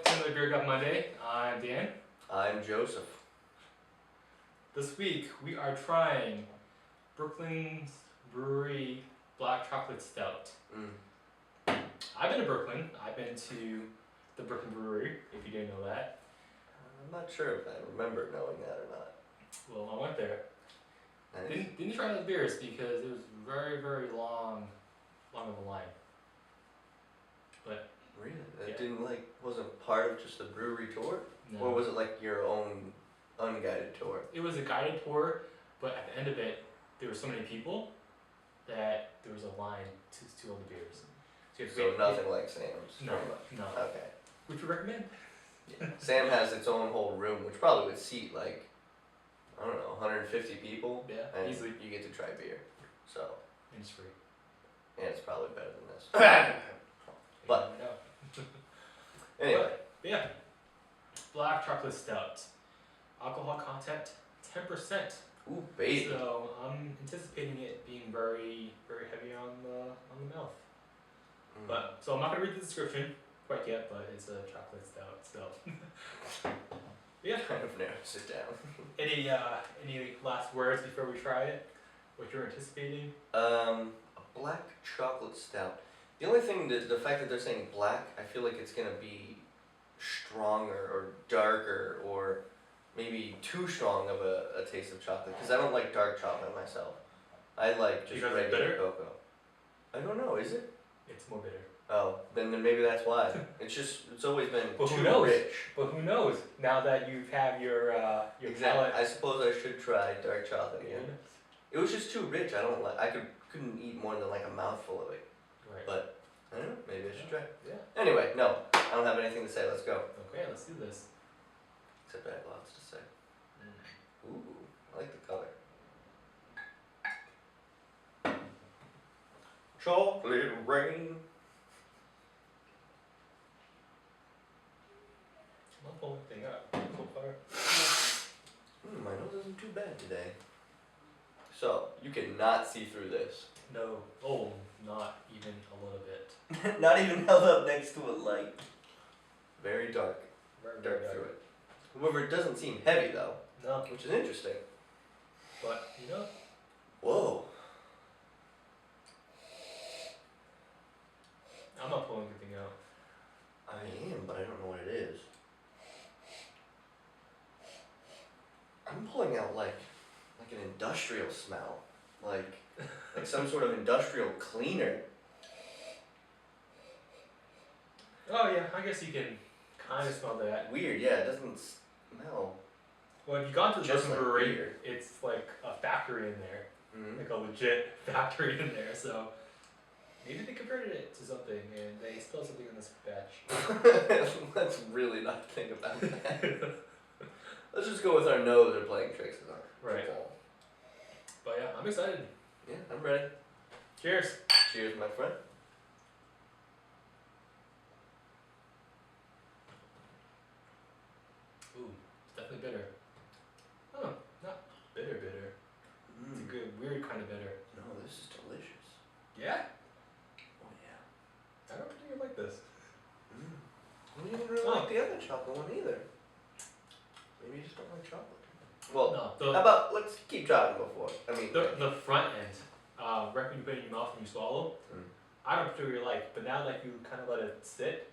welcome to another Beer Cup Monday. I'm Dan. I'm Joseph. This week we are trying Brooklyn's Brewery Black Chocolate Stout. I've been to Brooklyn. I've been to the Brooklyn Brewery, if you didn't know that. I'm not sure if I remember knowing that or not. Well, I went there. Nice. Didn't try those beers because it was very, very long of a line. But Really? Yeah. That wasn't part of just the brewery tour? no. Or was it like your own unguided tour? It was a guided tour, but at the end of it, there were so many people that there was a line to all the beers. So, you have to So wait- nothing like Sam's? No, pretty much. no. Okay. Would you recommend? Yeah. Sam has its own whole room, which probably would seat like, I don't know, 150 people. Yeah, And easily. you get to try beer. So, And it's free. yeah, it's probably better than this. But- You never know. Anyway. But, yeah. Black chocolate stout. Alcohol content 10%. Ooh, baby. So I'm anticipating it being very, very heavy on the mouth. But so I'm not gonna read the description quite yet, but it's a chocolate stout still. Yeah. Kind of narrows it down. Any last words before we try it? What you're anticipating? A black chocolate stout. The only thing, the fact that they're saying black, I feel like it's gonna be stronger or darker or maybe too strong of a taste of chocolate. Because I don't like dark chocolate myself. I like just Because it's regular bitter? cocoa. I don't know, is it? It's more bitter. Oh, then maybe that's why. It's always been But who too knows? rich. But who knows? Now that you have your Exactly. palate. I suppose I should try dark chocolate again. It was just too rich. I don't like. I couldn't eat more than like a mouthful of it. Right. But I don't know. Maybe I should try. Yeah. Anyway, no, I don't have anything to say. Let's go. Okay, let's do this. Except I have lots to say. Ooh, I like the color. Chocolate rain. I'm not pulling the thing up so far. My nose isn't too bad today. So, you cannot see through this. No. Oh, not even a little bit. Not even held up next to a light. Very dark. Very Dark through it. However, it doesn't seem heavy though, No, which is interesting. but you know, Whoa. I'm not pulling anything out. I am, but I don't know what it is. I'm pulling out like an industrial smell. Like some sort of industrial cleaner. Oh yeah, I guess you can kind of smell that. Weird, yeah, it doesn't smell. Well, if you gone to the Just Brooklyn like Brewery, beer. it's like a factory in there, Mm-hmm. like a legit factory in there. So maybe they converted it to something and they spilled something in this batch. Let's really not think about that. Let's just go with our nose or playing tricks with our Right. ball. But yeah, I'm excited. Yeah, I'm ready. Cheers. Cheers, my friend. Ooh, it's definitely bitter. Oh, not bitter. It's a good, weird kind of bitter. No, this is delicious. Yeah? Oh yeah. I don't particularly like this. I don't even really like the other chocolate one either. Maybe you just don't like chocolate. Well, No, how about let's keep trying before. I mean, the front end, right when you put it in your mouth and you swallow, I don't particularly like, but now that you kind of let it sit,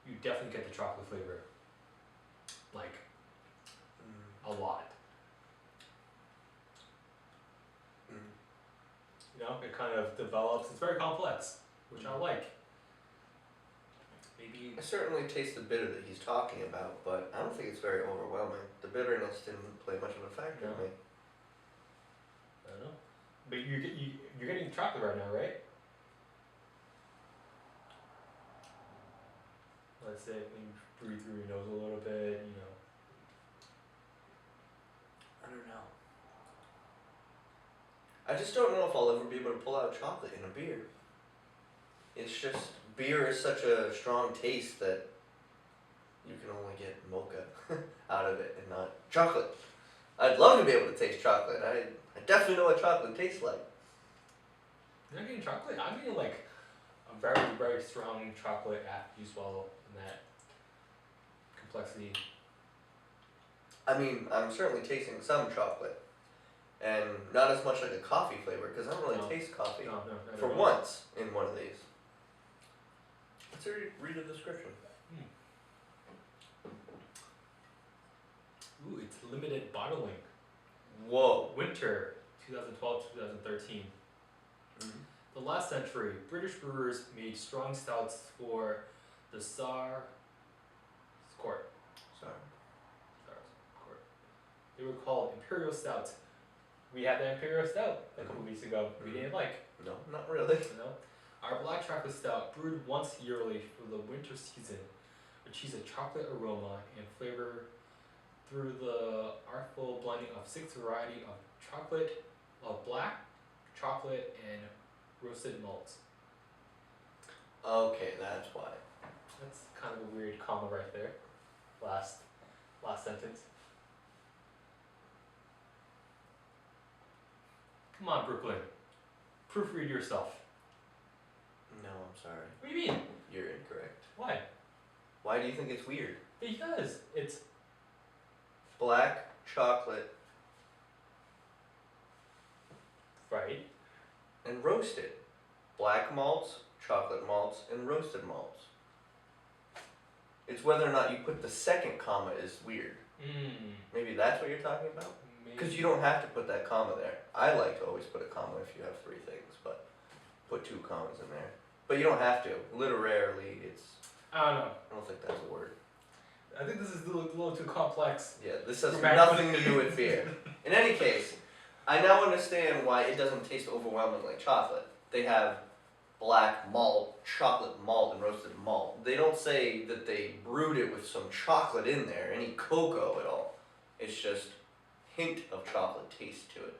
you definitely get the chocolate flavor. Like, a lot. You know, it kind of develops, it's very complex, which I like. Maybe, I certainly taste the bitter that he's talking about, but I don't think it's very overwhelming. The bitterness didn't play much of a factor in No. me. I don't know. But you're getting chocolate right now, right? Let's say when you breathe through your nose a little bit, you know. I don't know. I just don't know if I'll ever be able to pull out chocolate in a beer. It's just, beer is such a strong taste that you can only get mocha out of it and not chocolate. I'd love to be able to taste chocolate. I definitely know what chocolate tastes like. You're not getting chocolate? I'm getting like a very, very strong chocolate after you swallow and that. complexity. I mean, I'm certainly tasting some chocolate, and not as much like a coffee flavor because I don't really taste coffee. No, not for at all. once in one of these. Let's read the description. Ooh, it's limited bottling. Whoa. Winter 2012-2013. Mm-hmm. The last century, British brewers made strong stouts for the Tsar's court. Sorry. Tsar's court. They were called Imperial Stouts. We had the Imperial Stout a couple weeks ago. We didn't like. No, not really. No. Our black chocolate stout, brewed once yearly for the winter season, achieves a chocolate aroma and flavor through the artful blending of 6 varieties of chocolate, of black chocolate and roasted malts. Okay, that's why. That's kind of a weird comma right there. Last sentence. Come on, Brooklyn. Proofread yourself. No, I'm sorry. What do you mean? You're incorrect. Why? Why do you think it's weird? Because it's Black chocolate right. and roasted. Black malts, chocolate malts, and roasted malts. It's whether or not you put the second comma is weird. Maybe that's what you're talking about? Because you don't have to put that comma there. I like to always put a comma if you have 3 things, but put 2 commas in there. But you don't have to. Literarily, it's... I don't know. I don't think that's a word. I think this is a little too complex. Yeah, this has Grammatically. nothing to do with beer. In any case, I now understand why it doesn't taste overwhelmingly like chocolate. They have black malt, chocolate malt, and roasted malt. They don't say that they brewed it with some chocolate in there, any cocoa at all. It's just hint of chocolate taste to it.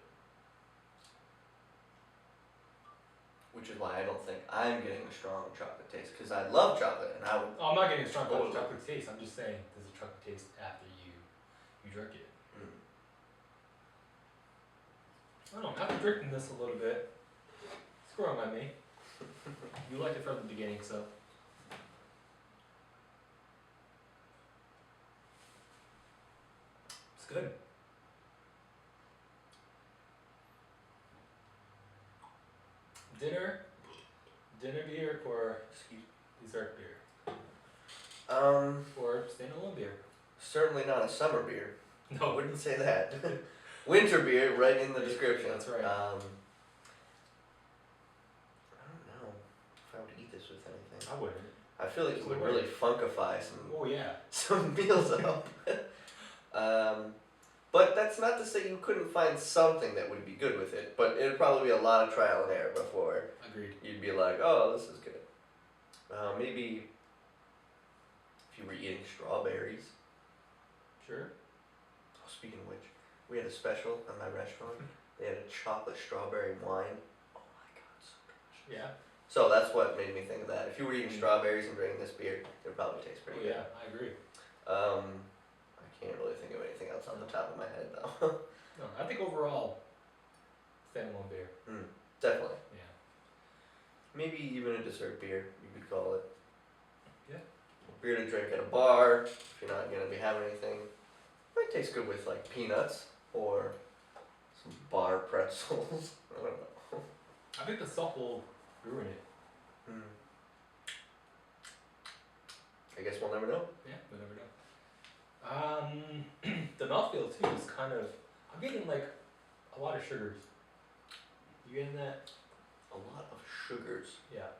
Which is why I don't think I'm getting a strong chocolate taste, because I love chocolate, and I would... Oh, I'm not getting a strong chocolate taste. I'm just saying there's a chocolate taste after you drink it. I don't know. After drinking this a little bit, it's growing on me. You liked it from the beginning, so. It's good. Dinner beer or dessert beer? Or standalone beer? Certainly not a summer beer. No. I wouldn't say that. Winter beer, right in the description. That's right. I don't know if I would eat this with anything. I wouldn't. I feel like it would really funkify some meals up. But that's not to say you couldn't find something that would be good with it. But it'd probably be a lot of trial and error before Agreed. you'd be like, oh, this is good. Maybe if you were eating strawberries. Sure. Oh, speaking of which, we had a special at my restaurant. They had a chocolate strawberry wine. Oh my god, so delicious. Yeah. So that's what made me think of that. If you were eating strawberries and drinking this beer, it would probably taste pretty good. Yeah, I agree. I can't really think of anything else on the top of my head though. No, I think overall, standalone beer. Definitely. Yeah. Maybe even a dessert beer, you could call it. Yeah. Beer to drink at a bar, if you're not gonna be having anything. Might taste good with like peanuts or some bar pretzels. I don't know. I think the salt will ruin it. I guess we'll never know. Yeah, we'll never know. The mouthfeel too is kind of, I'm getting like a lot of sugars. You getting that? A lot of sugars. Yeah.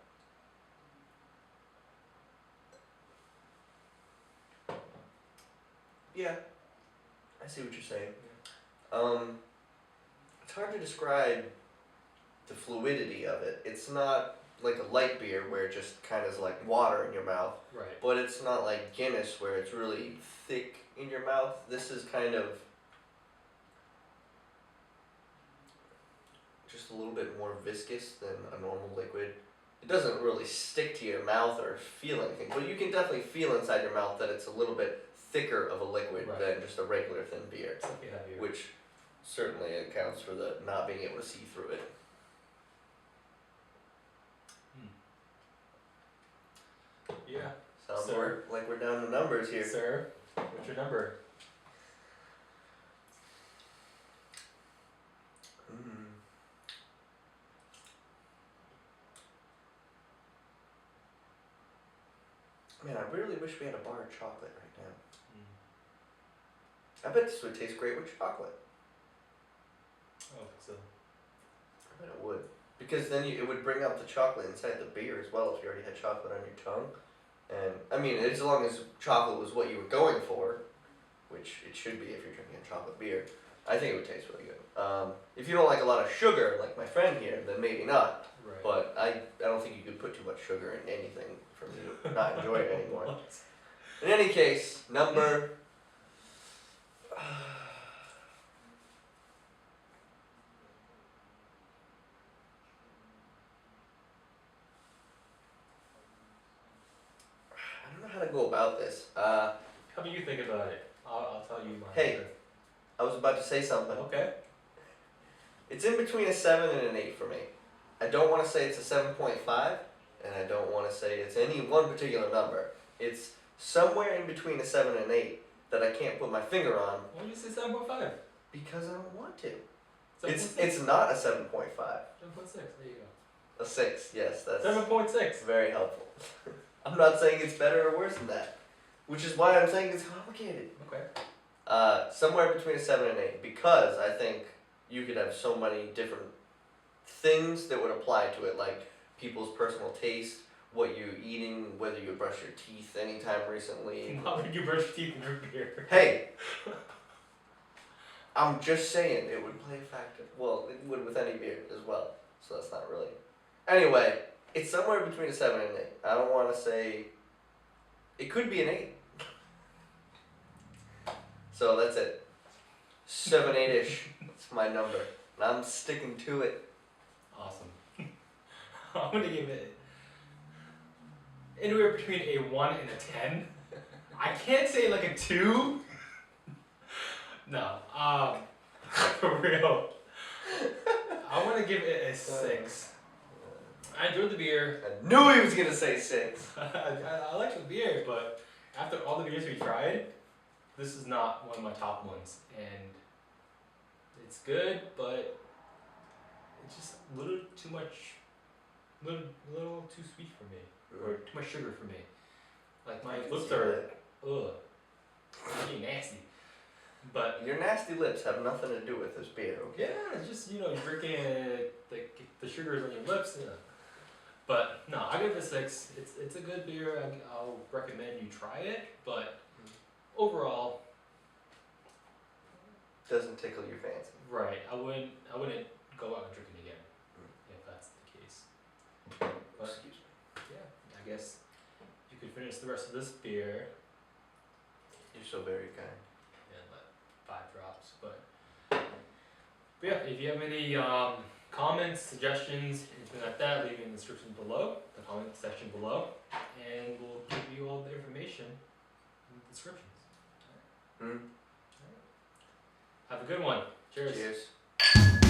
Yeah. I see what you're saying. Yeah. It's hard to describe the fluidity of it. It's not like a light beer where it just kind of is like water in your mouth. Right. But it's not like Guinness where it's really thick in your mouth. This is kind of just a little bit more viscous than a normal liquid. It doesn't really stick to your mouth or feel anything, but you can definitely feel inside your mouth that it's a little bit thicker of a liquid than just a regular thin beer, It's like heavier. which certainly accounts for the not being able to see through it. Yeah. Sounds Sir. like we're down to numbers here. Sir, What's your number? Man, I really wish we had a bar of chocolate right now. I bet this would taste great with chocolate. I don't think so. I bet it would. Because then it would bring out the chocolate inside the beer as well if you already had chocolate on your tongue. And, I mean, as long as chocolate was what you were going for, which it should be if you're drinking a chocolate beer, I think it would taste really good. If you don't like a lot of sugar, like my friend here, then maybe not. Right. But I don't think you could put too much sugar in anything for me to not enjoy it anymore. What? In any case, number... I don't know how to go about this. How about you think about it? I'll tell you mine. Hey. I was about to say something. Okay. It's in between a 7 and an 8 for me. I don't want to say it's a 7.5, and I don't want to say it's any one particular number. It's somewhere in between a 7 and an 8 that I can't put my finger on. Why do you say 7.5? Because I don't want to. 7.6. It's not a 7.5. 7.6. There you go. A 6, yes, that's 7.6. very helpful. I'm not saying it's better or worse than that, which is why I'm saying it's complicated. Okay. Somewhere between a 7 and 8, because I think you could have so many different things that would apply to it, like people's personal taste, what you're eating, whether you brush your teeth anytime recently. Why would you brush your teeth in your beer? Hey! I'm just saying it would play a factor. Well, it would with any beer as well, so that's not really... Anyway, it's somewhere between a 7 and an 8. I don't want to say... It could be an 8. So that's it. 7, 8-ish. That's my number. And I'm sticking to it. Awesome. I'm gonna give it anywhere between a 1 and a 10. I can't say like a 2. No. For real. I want to give it a 6. I enjoyed the beer. I knew he was gonna say 6. I like the beer, but after all the beers we tried, this is not one of my top ones. And it's good, but it's just a little too much, little too sweet for me, or too much sugar for me. Like my lips are, really nasty. But your nasty lips have nothing to do with this beer, okay? yeah, it's just you're drinking the sugars on your lips. Yeah. But no, I give it a 6. It's a good beer. I'll recommend you try it, but overall, doesn't tickle your fancy. right? I wouldn't go out and drink it again if that's the case. But Excuse me. yeah, I guess you could finish the rest of this beer. You're so very kind. And let 5 drops, but yeah, if you have any comments, suggestions, anything like that, leave it in the description below, the comment section below, and we'll give you all the information in the descriptions. Alright. Have a good one. Cheers. Cheers.